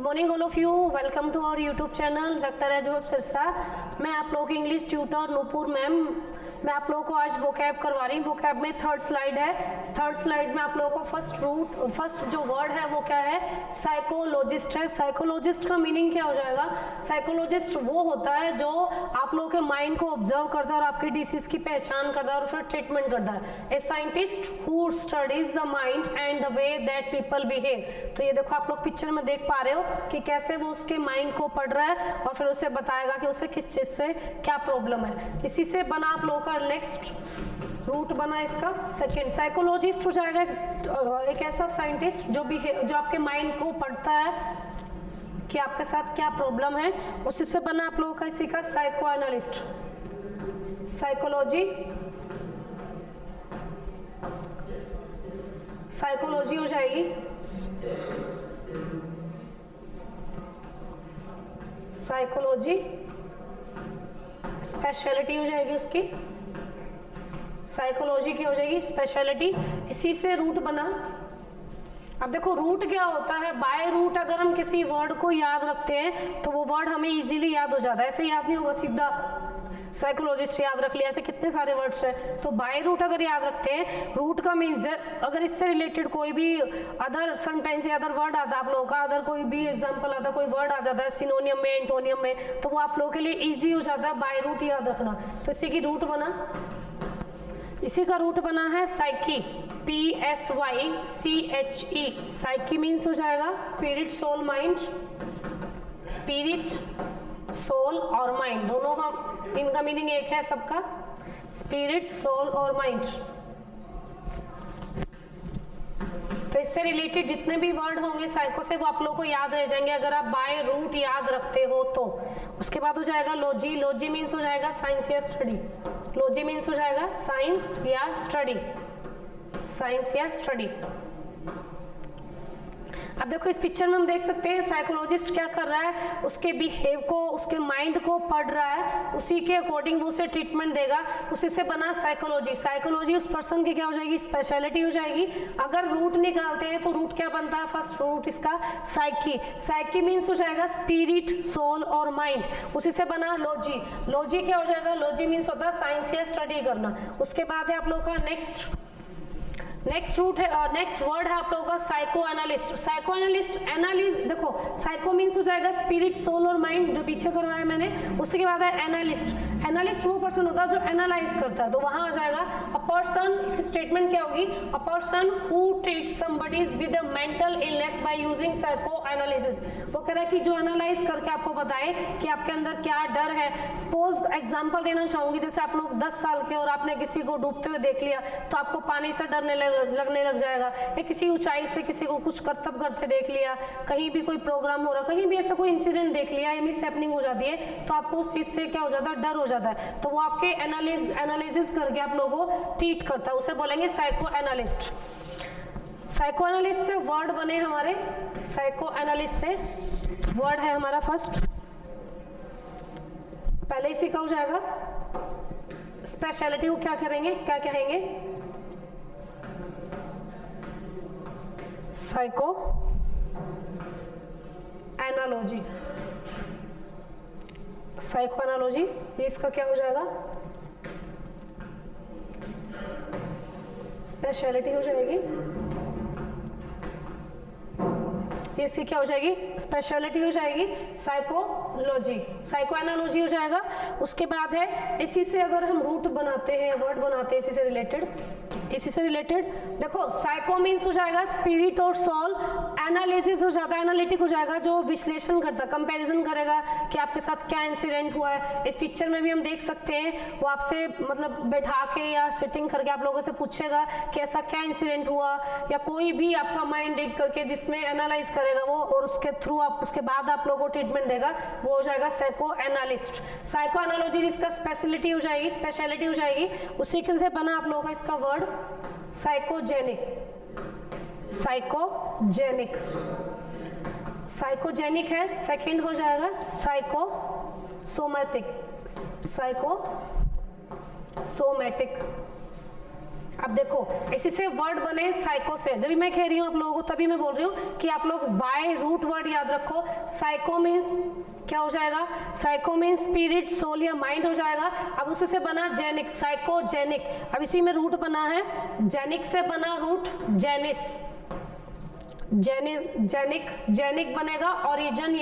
Morning all of you, welcome to our YouTube channel Vector educate Sirsa. मैं आप लोगों की इंग्लिश ट्यूटर नूपुर मैम। मैं आप लोगों को आज वोकैब करवा रही हूँ। वोकैब में थर्ड स्लाइड है। थर्ड स्लाइड में आप लोगों को फर्स्ट जो वर्ड है वो क्या है? साइकोलॉजिस्ट है। साइकोलॉजिस्ट का मीनिंग क्या हो जाएगा? साइकोलॉजिस्ट वो होता है जो आप लोगों के माइंड को ऑब्जर्व करता है और आपकी डिसीज की पहचान करता है और फिर ट्रीटमेंट करता है। A scientist who studies the mind and the way that people behave. तो ये देखो आप लोग पिक्चर में देख पा रहे हो कि कैसे वो उसके माइंड को पढ़ रहा है और फिर उसे बताएगा कि उसे किस चीज से क्या प्रॉब्लम है। इसी से बना आप लोगों का नेक्स्ट रूट बना इसका सेकंड। साइकोलॉजिस्ट हो जाएगा एक ऐसा साइंटिस्ट जो आपके माइंड को पढ़ता है कि आपके साथ क्या प्रॉब्लम है। उसी से बना आप लोगों का इसी का साइको एनालिस्ट। साइकोलॉजी हो जाएगी साइकोलॉजी, स्पेशलिटी हो जाएगी उसकी। साइकोलॉजी की हो जाएगी स्पेशलिटी। इसी से रूट बना। अब देखो रूट क्या होता है? बाय रूट अगर हम किसी वर्ड को याद रखते हैं तो वो वर्ड हमें इजीली याद हो जाता है। ऐसे याद नहीं होगा सीधा साइकोलॉजिस्ट याद रख लिया, ऐसे कितने सारे वर्ड्स हैं। तो बाय रूट अगर याद रखते हैं, रूट का मीन्स अगर इससे रिलेटेड कोई भी अदर सेंटेंस या अदर वर्ड आता है आप लोगों का, अदर कोई भी एग्जांपल आता है, कोई वर्ड आ जाता है सिनोनियम में, एंटोनियम में, तो वो आप लोगों के लिए इजी हो जाता है बाय रूट याद रखना। तो इसी की रूट बना, इसी का रूट बना है साइकी, PSYCHE। साइकी मीन्स हो जाएगा spirit, soul, mind. Spirit, soul और माइंड दोनों का इनका मीनिंग एक है सबका, स्पिरिट, सोल और माइंड। तो इससे रिलेटेड जितने भी वर्ड होंगे साइको से वो आप लोगों को याद रह जाएंगे अगर आप बाय रूट याद रखते हो तो। उसके बाद हो जाएगा लॉजी। लॉजी मीन्स हो जाएगा साइंस या स्टडी। लॉजी मीन्स हो जाएगा साइंस या स्टडी, साइंस या स्टडी। अब देखो इस पिक्चर में हम देख सकते हैं साइकोलॉजिस्ट क्या कर रहा है, उसके बिहेव को, उसके माइंड को पढ़ रहा है, उसी के अकॉर्डिंग वो उसे ट्रीटमेंट देगा। उसी से बना साइकोलॉजी। साइकोलॉजी उस पर्सन की क्या हो जाएगी? स्पेशलिटी हो जाएगी। अगर रूट निकालते हैं तो रूट क्या बनता है? फर्स्ट रूट इसका साइकी। साइकी मीन्स हो जाएगा स्पिरिट, सोल और माइंड। उसी से बना लॉजी। लॉजी क्या हो जाएगा? लॉजी मीन्स होता है साइंस या स्टडी करना। उसके बाद है आप लोगों का नेक्स्ट रूट है, नेक्स्ट वर्ड है आप लोगों का साइको एनालिस्ट। साइको एनालिस्ट, एनालिज देखो साइको मीन्स हो जाएगा स्पिरिट, सोल और माइंड, जो पीछे करवाया मैंने। उसके बाद है एनालिस्ट। एनालिस्ट वो पर्सन होता है जो एनालाइज करता है, तो वहां आ जाएगा अ पर्सन। इसकी स्टेटमेंट क्या होगी? A person who treats somebody's with a mental illness by using psycho analysis. वो कह रहा है कि जो एनालाइज करके आपको बताए कि आपके अंदर क्या डर है। सपोज एग्जांपल देना चाहूंगी, जैसे आप लोग 10 साल के और आपने किसी को डूबते हुए देख लिया तो आपको पानी से डरने लगने लग जाएगा, या किसी ऊंचाई से किसी को कुछ करतब करते देख लिया, कहीं भी कोई प्रोग्राम हो रहा, कहीं भी ऐसा कोई इंसिडेंट देख लिया, या मिस हैपनिंग हो जाती है, तो आपको उस चीज से क्या हो जाता है? डर हो जाता है। तो वो आपके एनालिसिस करके आप लोगों को ट्रीट करता है, उसे बोलेंगे साइको एनालिस्ट। साइको एनालिस्ट से वर्ड बने हमारे, साइको एनालिस्ट से वर्ड है हमारा फर्स्ट, पहले इसी का हो जाएगा स्पेशलिटी को क्या करेंगे, क्या कहेंगे? Psycho analogy. साइको एनालॉजी ये इसका क्या हो जाएगा? स्पेशलिटी हो जाएगी। इसकी क्या हो जाएगी? स्पेशलिटी हो जाएगी साइकोलॉजी। साइको एनालॉजी हो जाएगा। उसके बाद है इसी से अगर हम रूट बनाते हैं, वर्ड बनाते हैं इसी से रिलेटेड, देखो साइको मीन्स हो जाएगा स्पिरिट और सोल। एनालिसिस हो जाता है, एनालिटिक हो जाएगा, जो विश्लेषण करता, कंपैरिजन करेगा कि आपके साथ क्या इंसिडेंट हुआ है। इस पिक्चर में भी हम देख सकते हैं, वो आपसे मतलब बैठा के या सिटिंग करके आप लोगों से पूछेगा कि ऐसा क्या इंसिडेंट हुआ, या कोई भी आपका माइंड रीड करके जिसमें एनालाइज करेगा वो, और उसके थ्रू आप उसके बाद आप लोगों को ट्रीटमेंट देगा, वो हो जाएगा साइको एनालिस्ट। साइको एनालॉजी जिसका स्पेशलिटी हो जाएगी, स्पेशलिटी हो जाएगी, उसी के से बना आप लोगों का इसका वर्ड साइकोजेनिक। साइकोजेनिक, साइकोजेनिक है। सेकंड हो जाएगा साइकोसोमैटिक। साइकोसोमैटिक, अब देखो इसी से वर्ड बने साइको से, जब भी मैं कह रही हूँ आप लोगों को तभी मैं बोल रही हूँ कि आप लोग बाय रूट वर्ड याद रखो। साइको मीन्स क्या हो जाएगा, साइको मीन्स स्पिरिट, सोल या माइंड हो जाएगा। अब उसी से बना जेनिक, साइकोजेनिक। अब इसी में रूट बना है, जेनिक से बना रूट जेनिस, जेनिक, जेनिक बनेगा ओरिजिन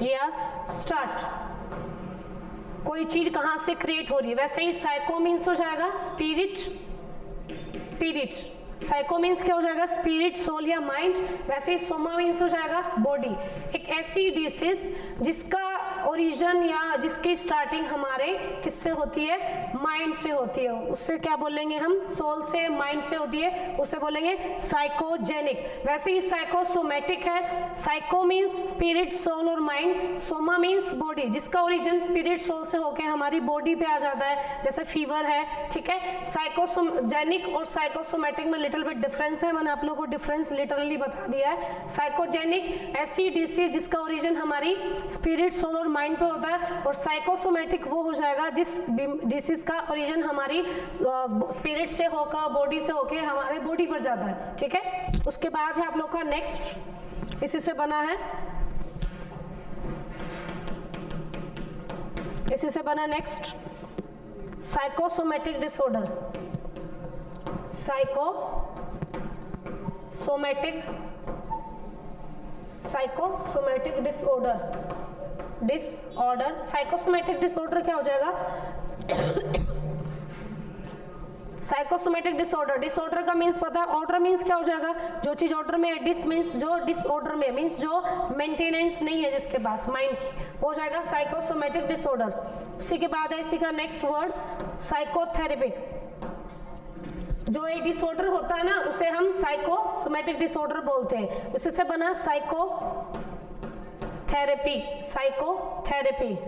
या स्टार्ट, कोई चीज कहां से क्रिएट हो रही है। वैसे ही साइको मीन्स हो जाएगा स्पिरिट, स्पिरिट, साइको मीन्स क्या हो जाएगा, स्पिरिट, सोल या माइंड। वैसे ही सोमा मीन्स हो जाएगा बॉडी। एक ऐसी डिसीज जिसका ओरिजिन या जिसकी स्टार्टिंग हमारे किससे होती है, माइंड से होती है, उससे क्या बोलेंगे हम, सोल से, माइंड से होती है, उसे बोलेंगे साइकोजेनिक। वैसे ही साइकोसोमेटिक है, साइको मीन्स स्पिरिट, सोल और माइंड, सोमा मीन्स बॉडी, जिसका ओरिजिन स्पिरिट, सोल से होकर हमारी बॉडी पे आ जाता है, जैसे फीवर है, ठीक है। साइकोजेनिक और साइकोसोमेटिक में लिटिल बिट डिफरेंस है, मैंने आप लोगों को डिफरेंस लिटरली बता दिया है। साइकोजेनिक ऐसी डिसीज जिसका ओरिजिन हमारी स्पिरिट, सोल और माइंड पे होता है, और साइकोसोमेटिक वो हो जाएगा जिस डिसीज का ओरिजिन हमारी स्पिरिट से होकर, बॉडी से होकर हमारे बॉडी पर जाता है, ठीक है। उसके बाद है आप लोग का नेक्स्ट, इसी से बना है, इसी से बना next psychosomatic disorder, psychosomatic disorder, psychosomatic disorder क्या हो जाएगा, साइकोसोमेटिक डिसऑर्डर, डिसऑर्डर का मींस पता है, ऑर्डर मींस क्या हो जाएगा, जो चीज ऑर्डर में है, डिस मींस जो, डिसऑर्डर में मींस जो मेंटेनेंस नहीं है जिसके पास माइंड की, वो हो जाएगा साइकोसोमेटिक डिसऑर्डर। उसी के बाद है इसी का नेक्स्ट वर्ड साइकोथेरेपिक, जो एक डिसऑर्डर होता है ना उसे हम साइकोसोमेटिक डिसऑर्डर बोलते हैं। इसी से बना साइकोथेरेपी, साइकोथेरेपी,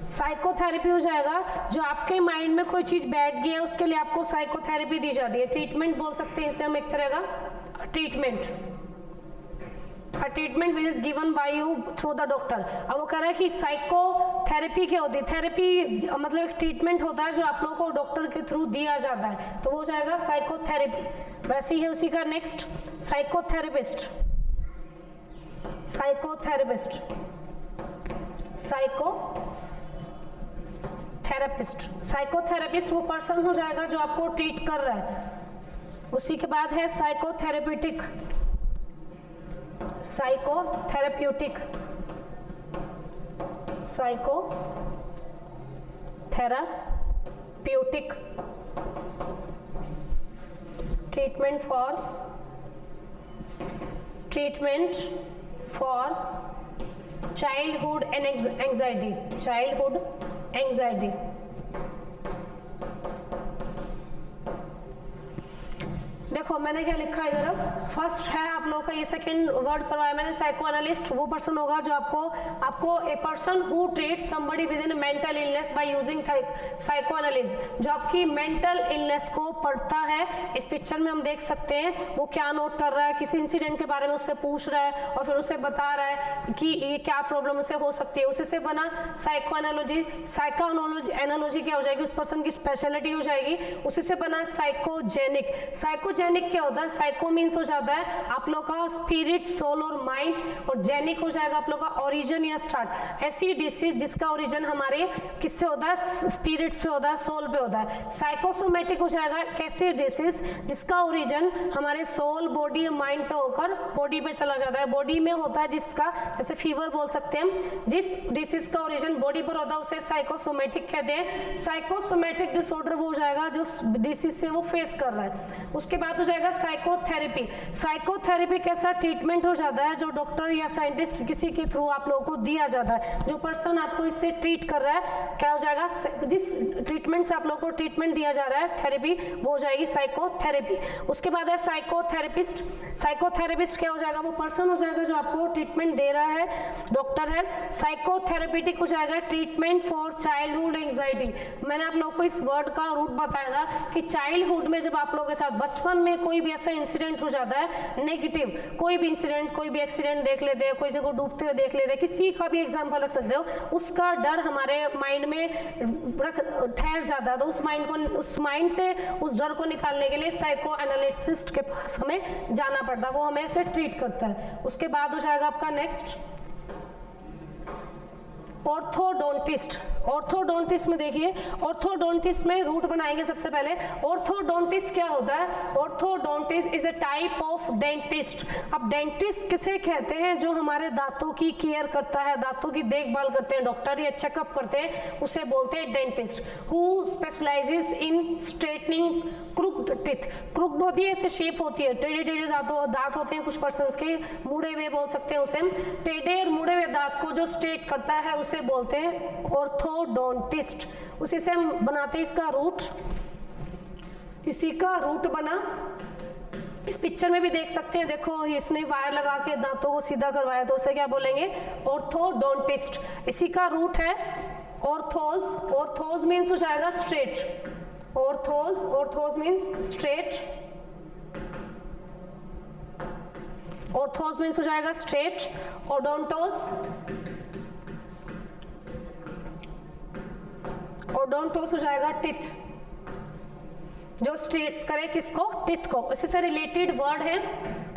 साइकोथेरेपी हो जाएगा जो आपके माइंड में कोई चीज बैठ गई है उसके लिए आपको साइकोथेरेपी दी जाती है। ट्रीटमेंट बोल सकते हैं इसे हम एक तरह का, treatment, a treatment which is given by you through the doctor। अब वो कह रहा है कि साइकोथेरेपी क्या होती है, थेरेपी मतलब एक ट्रीटमेंट होता है जो आप लोगों को डॉक्टर के थ्रू दिया जाता है, तो वो हो जाएगा साइकोथेरेपी। वैसे ही है उसी का next psychotherapist, psychotherapist, psychotherapist, psychotherapist वो पर्सन हो जाएगा जो आपको ट्रीट कर रहा है। उसी के बाद है psychotherapeutic, psychotherapeutic, psychotherapeutic, treatment for childhood anxiety, childhood anxiety. देखो मैंने क्या लिखा है इधर, फर्स्ट है आप लोगों का ये सेकंड वर्ड करवाया मैंने, साइको एनालिस्ट वो पर्सन होगा जो आपको a person who treat somebody with in mental illness by using psychoanalysis, जो आपकी मेंटल इलनेस को पढ़ता है। इस पिक्चर में हम देख सकते हैं वो क्या नोट कर रहा है, किसी इंसिडेंट के बारे में उससे पूछ रहा है और फिर उसे बता रहा है कि ये क्या प्रॉब्लम उसे हो सकती है। उसी से बना साइको एनालॉजी, साइको एनालॉजी क्या हो जाएगी, उस पर्सन की स्पेशलिटी हो जाएगी। उसी से बना साइकोजेनिक, साइकोजेनिक क्या होता है, साइको मीन्स हो जाता है आप लोग का स्पिरिट, सोल और माइंड, और जेनिक हो जाएगा आप लोग का ओरिजिन या स्टार्ट। ऐसी डिसीज जिसका ओरिजिन हमारे किससे होता है, स्पिरिट्स पे होता है, सोल पे होता है। साइकोसोमेटिक हो जाएगा कैसी डिसीज जिसका ओरिजिन हमारे सोल, बॉडी, माइंड पे होकर बॉडी पे चला जाता है, बॉडी में होता है जिसका, जैसे फीवर बोल सकते हैं हम, जिस डिसीज का ओरिजिन बॉडी पर होता है उसे साइकोसोमेटिक कहते हैं। साइकोसोमेटिक डिसऑर्डर वो हो जाएगा जो डिसीज से वो फेस कर रहा है। उसके बाद हो जाएगा साइकोथेरेपी, साइकोथेरेपी कैसा ट्रीटमेंट हो जाता है जो डॉक्टर या साइंटिस्ट किसी के थ्रू आप लोगों को दिया जाता है, जो पर्सन आपको इससे ट्रीट कर रहा है क्या हो जाएगा, जिस ट्रीटमेंट से आप लोगों को ट्रीटमेंट दिया जा रहा है थेरेपी, वो हो जाएगी साइकोथेरेपी। उसके बाद है साइकोथेरेपिस्ट, साइकोथेरेपिस्ट क्या हो जाएगा, वो पर्सन हो जाएगा जो आपको ट्रीटमेंट दे रहा है, डॉक्टर है। साइकोथेरेपिटिक हो जाएगा ट्रीटमेंट फॉर चाइल्डहुड एंजाइटी। मैंने आप लोगों को इस वर्ड का रूट बताया था कि चाइल्डहुड में जब आप लोगों के साथ बचपन में में कोई भी ऐसा इंसिडेंट हो जाता है नेगेटिव, कोई भी इंसिडेंट, कोई भी एक्सीडेंट देख लेते हैं, कोई जगह डूबते हुए देख लेते हैं, किसी का भी एग्जाम्पल रख सकते हो, उसका डर हमारे माइंड में ठहर जाता है। तो उस माइंड से उस डर को निकालने के लिए साइको एनालिसिस्ट के पास हमें जाना पड़ता है, वो हमें ऐसे ट्रीट करता है। उसके बाद हो जाएगा आपका नेक्स्ट ऑर्थोडोंटिस्ट। ऑर्थोडोंटिस्ट में देखिए, ऑर्थोडोंटिस्ट में रूट बनाएंगे सबसे पहले। ऑर्थोडोंटिस्ट क्या होता है? Orthodontist is a type of dentist. अब डेंटिस्ट किसे कहते हैं? जो हमारे दांतों की केयर करता है, दांतों की देखभाल करते हैं, डॉक्टर या चेकअप करते हैं, उसे बोलते हैं dentist. Who specialises in straightening crooked teeth. Crooked होती है, ऐसे शेप होती है, टेढ़े टेढ़े दांत होते हैं कुछ पर्सन्स के, मुड़े हुए बोल सकते हैं उसे हम। टेढ़े और मुड़े हुए दांत को जो स्ट्रेट करता है उसे बोलते हैं ऑर्थोडोंटिस्ट। उसी से हम बनाते हैं इसका रूट। इसी का रूट बना, इस पिक्चर में भी देख सकते हैं, देखो इसने वायर लगा के दांतों को सीधा करवाया, तो उसे क्या बोलेंगे? ऑर्थोडोंटिस्ट। इसी का रूट है ऑर्थोज। ऑर्थोज मीन्स हो जाएगा straight. Orthos means straight. Orthos means हो जाएगा स्ट्रेट। ओडोंटोस हो जाएगा टिथ, जो स्ट्रेट करे किसको? टिथ को। इसी से रिलेटेड वर्ड है।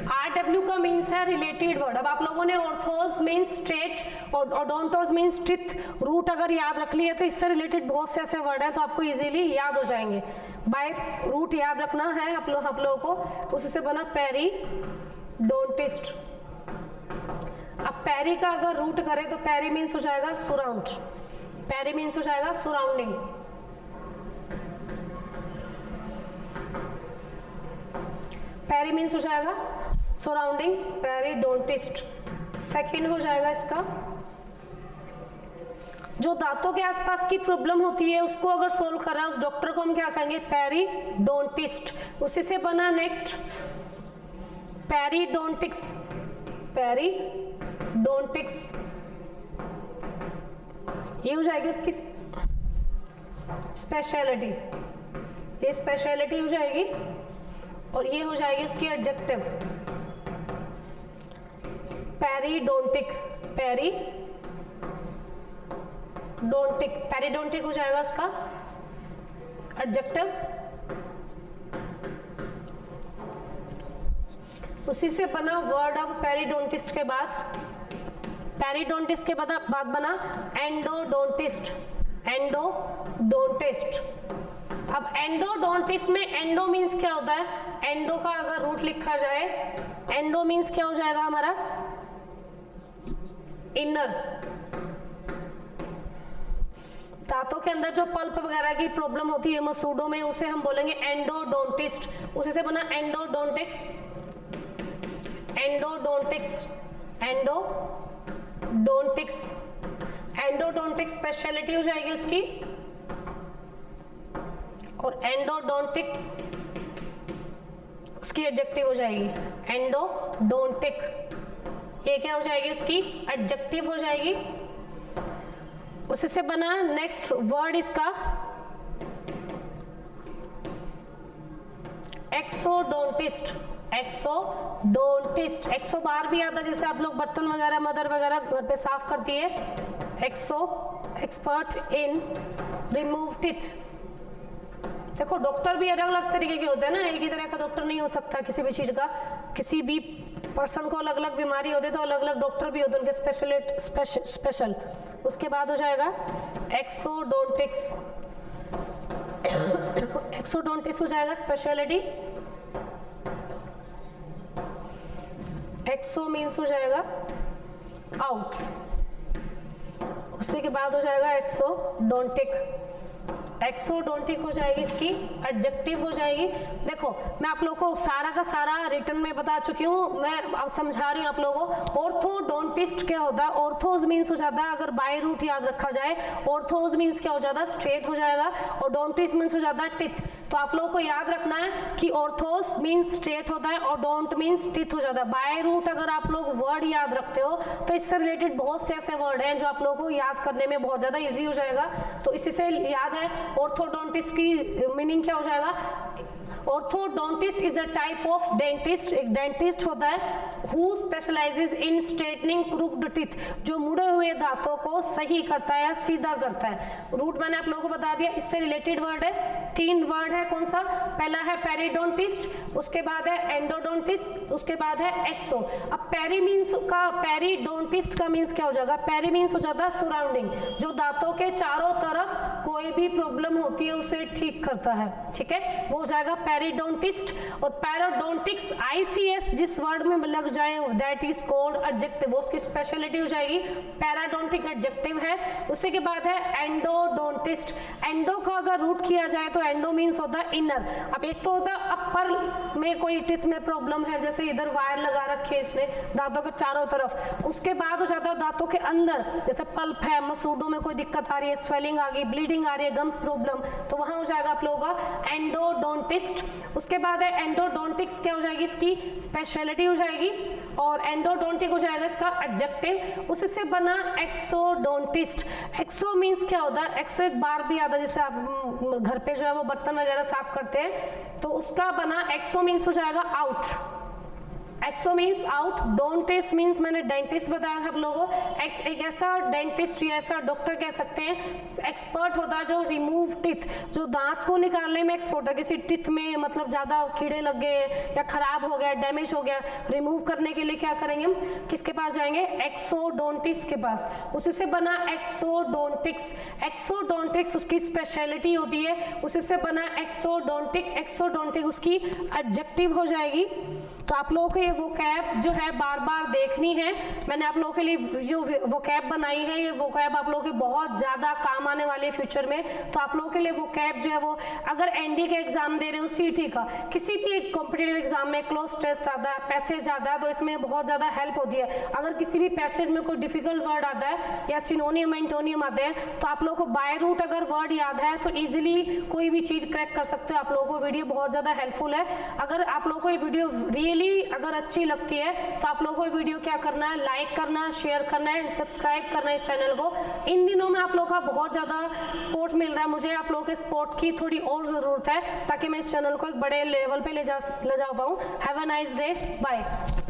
RW का मीन्स है रिलेटेड वर्ड। अब आप लोगों ने ऑर्थोस मीन्स स्ट्रेट और ओडोंटोस मीन्स टिथ रूट अगर याद रख लिए तो इससे रिलेटेड बहुत से ऐसे वर्ड हैं तो आपको इजीली याद हो जाएंगे। बाय रूट याद रखना है आप लोगों को। उसी से बना पेरीडोंटिस्ट। अब पेरी का अगर रूट करें तो पेरी मीन्स हो जाएगा सराउंड। पेरी मीन्स हो जाएगा सराउंडिंग। पेरी मीन्स हो जाएगा सराउंडिंग, पेरीडोंटिस्ट। सेकंड हो जाएगा इसका, जो दांतों के आसपास की प्रॉब्लम होती है उसको अगर सोल्व कर रहा है उस डॉक्टर को हम क्या कहेंगे? पेरीडोंटिस्ट। उसी से बना नेक्स्ट पेरीडोंटिक्स। पेरीडोंटिक्स ये हो जाएगी उसकी स्पेशलिटी, ये स्पेशलिटी हो जाएगी, और ये हो जाएगी उसकी एडजेक्टिव पेरीडोंटिक। पेरीडोंटिक हो जाएगा उसका एडजेक्टिव। उसी से बना वर्ड। अब पेरीडोंटिस्ट के बाद, पेरीडोंटिस्ट के बाद बना एंडोडोंटिस्ट। एंडोडोंटिस्ट। अब एंडोडोंटिस्ट में एंडो मीन्स क्या होता है? एंडो का अगर रूट लिखा जाए, एंडो मीन्स क्या हो जाएगा हमारा? इनर। दांतों के अंदर जो पल्प वगैरह की प्रॉब्लम होती है मसूड़ों में, उसे हम बोलेंगे एंडोडोंटिस्ट। उसी से बना एंडोडोंटिक्स। एंडोडोंटिक्स स्पेशलिटी हो जाएगी उसकी, और एंडोडोंटिक उसकी एडजेक्टिव हो जाएगी। एंडोडोंटिक ये क्या हो जाएगी? उसकी एडजेक्टिव हो जाएगी। उसी से बना नेक्स्ट वर्ड इसका एक्सोडोंटिस्ट। एक्सोडोंटिस्ट। एक्सो बार भी आता है, जैसे आप लोग बर्तन वगैरह मदर वगैरह घर पे साफ करती है। एक्सो एक्सपर्ट इन रिमूव टीथ। देखो डॉक्टर भी अलग अलग तरीके के होते हैं ना, एक ही तरह का डॉक्टर नहीं हो सकता किसी भी चीज का। किसी भी पर्सन को अलग अलग बीमारी होती है तो अलग अलग डॉक्टर भी होते हैं उनके स्पेशल। उसके बाद हो जाएगा एक्सोडोंटिक्स। एक्सोडोंटिक्स हो जाएगा स्पेशलिटी। एक्सो मीन्स हो जाएगा आउट। उसी के बाद हो जाएगा एक्सोडोंटिक। एक्सोडोंटिक हो जाएगी इसकी एडजेक्टिव हो जाएगी। देखो मैं आप लोगों को सारा का सारा रिटर्न में बता चुकी हूँ, मैं अब समझा रही हूँ आप लोगों को। ऑर्थोडोंटिस्ट क्या होता है? ऑर्थोज मीन्स हो जाता है, अगर बाय रूट याद रखा जाए, ऑर्थोज मीन्स क्या हो जाता है? स्ट्रेट हो जाएगा, और डोंटिस्ट मीन्स हो जाता है टिथ। तो आप लोगों को याद रखना है कि ऑर्थोस मीन्स स्ट्रेट होता है और डोंट मीन्स टिथ हो जाता है। बाय रूट अगर आप लोग वर्ड याद रखते हो तो इससे रिलेटेड बहुत से ऐसे वर्ड हैं जो आप लोगों को याद करने में बहुत ज्यादा इजी हो जाएगा। तो इसी से याद है ऑर्थोडोंटिस्ट की मीनिंग क्या हो जाएगा? Orthodontist is a type of dentist, एक डेंटिस्ट होता है who specialises in straightening crooked teeth, जो मुड़े हुए दांतों को सही करता है या सीधा करता है। रूट मैंने आप लोगों को बता दिया, इससे रिलेटेड वर्ड है, 3 वर्ड है, कौन सा? पहला है पेरिडोंटिस्ट, उसके बाद है एंडोडोंटिस्ट, उसके बाद है एक्सो। अब पेरिडोंटिस्ट का मीन्स क्या हो जाएगा? पेरी मीन्स हो जाता है सराउंडिंग, जो दांतों के चारों तरफ कोई भी प्रॉब्लम होती है उसे ठीक करता है, ठीक है, वो हो जाएगा पेरिडोंटिस्ट। और पैराडोंटिक्स ICS जिस वर्ड में लग जाए दैट इज कॉल्ड एडजेक्टिव, उसकी स्पेशलिटी हो जाएगी पैराडोंटिक एडजेक्टिव है। उसी के बाद है एंडोडोंटिस्ट, एंडो का अगर रूट किया जाए तो एंडो मीन्स होता है इनर। अब एक तो होता है अपर में कोई टीथ में प्रॉब्लम है, जैसे इधर वायर लगा रखे है इसमें दांतों के चारों तरफ, उसके बाद हो जाता है दांतों के अंदर, जैसे पल्प है, मसूडों में कोई दिक्कत आ रही है, स्वेलिंग आ गई, ब्लीडिंग आ रही है, गम्स प्रॉब्लम, तो वहां हो जाएगा आप लोगों का एंडोडोंटिस्ट। उसके बाद है एंडोडोंटिक्स, क्या हो जाएगी? इसकी स्पेशलिटी हो जाएगी, और एंडोडोंटिक हो जाएगा इसका एडजेक्टिव। उससे बना एक्सोडोंटिस्ट, एक्सो मीन्स क्या होता है? एक्सो एक बार भी आता है, जैसे आप घर पे जो है वो बर्तन वगैरह साफ करते हैं, तो उसका बना एक्सो मीन्स हो जाएगा आउट, एक्सो मीन्स आउट। डोंटिस्ट मीन्स मैंने डेंटिस्ट बताया था आप लोगों को, एक ऐसा डेंटिस्ट या ऐसा डॉक्टर कह सकते हैं, एक्सपर्ट होता है जो रिमूव टीथ, जो दांत को निकालने में एक्सपर्ट है, किसी टीथ में मतलब ज्यादा कीड़े लग गए या खराब हो गया, डैमेज हो गया, रिमूव करने के लिए क्या करेंगे हम? किसके पास जाएंगे? एक्सोडोंटिस्ट के पास। उसी से बना एक्सोडोंटिक्स, एक्सोडोंटिक्स उसकी स्पेशलिटी होती है, उसी से बना एक्सोडोंटिक, एक्सोडोंटिक उसकी एडजेक्टिव हो जाएगी। तो आप लोगों को ये वोकैब जो है बार बार देखनी है, मैंने आप लोगों के लिए जो वोकैब बनाई है, ये वोकैब आप लोगों के बहुत ज़्यादा काम आने वाले है फ्यूचर में। तो आप लोगों के लिए वोकैब जो है वो, अगर एनडी का एग्जाम दे रहे हो, सीटी का, किसी भी कॉम्पिटिटिव एग्जाम में क्लोज टेस्ट आता है, पैसेज आता है, तो इसमें बहुत ज़्यादा हेल्प होती है। अगर किसी भी पैसेज में कोई डिफिकल्ट वर्ड आता है या सिनोनियम एंटोनियम आते हैं, तो आप लोगों को बाय रूट अगर वर्ड याद है तो ईजिली कोई भी चीज़ क्रैक कर सकते हो। आप लोगों को वीडियो बहुत ज़्यादा हेल्पफुल है। अगर आप लोगों को ये वीडियो रियली अगर अच्छी लगती है तो आप लोगों को वीडियो क्या करना है? लाइक करना, शेयर करना है, सब्सक्राइब करना है इस चैनल को। इन दिनों में आप लोगों का बहुत ज़्यादा सपोर्ट मिल रहा है, मुझे आप लोगों के सपोर्ट की थोड़ी और ज़रूरत है, ताकि मैं इस चैनल को एक बड़े लेवल पे ले जा पाऊँ। Have a nice day, bye.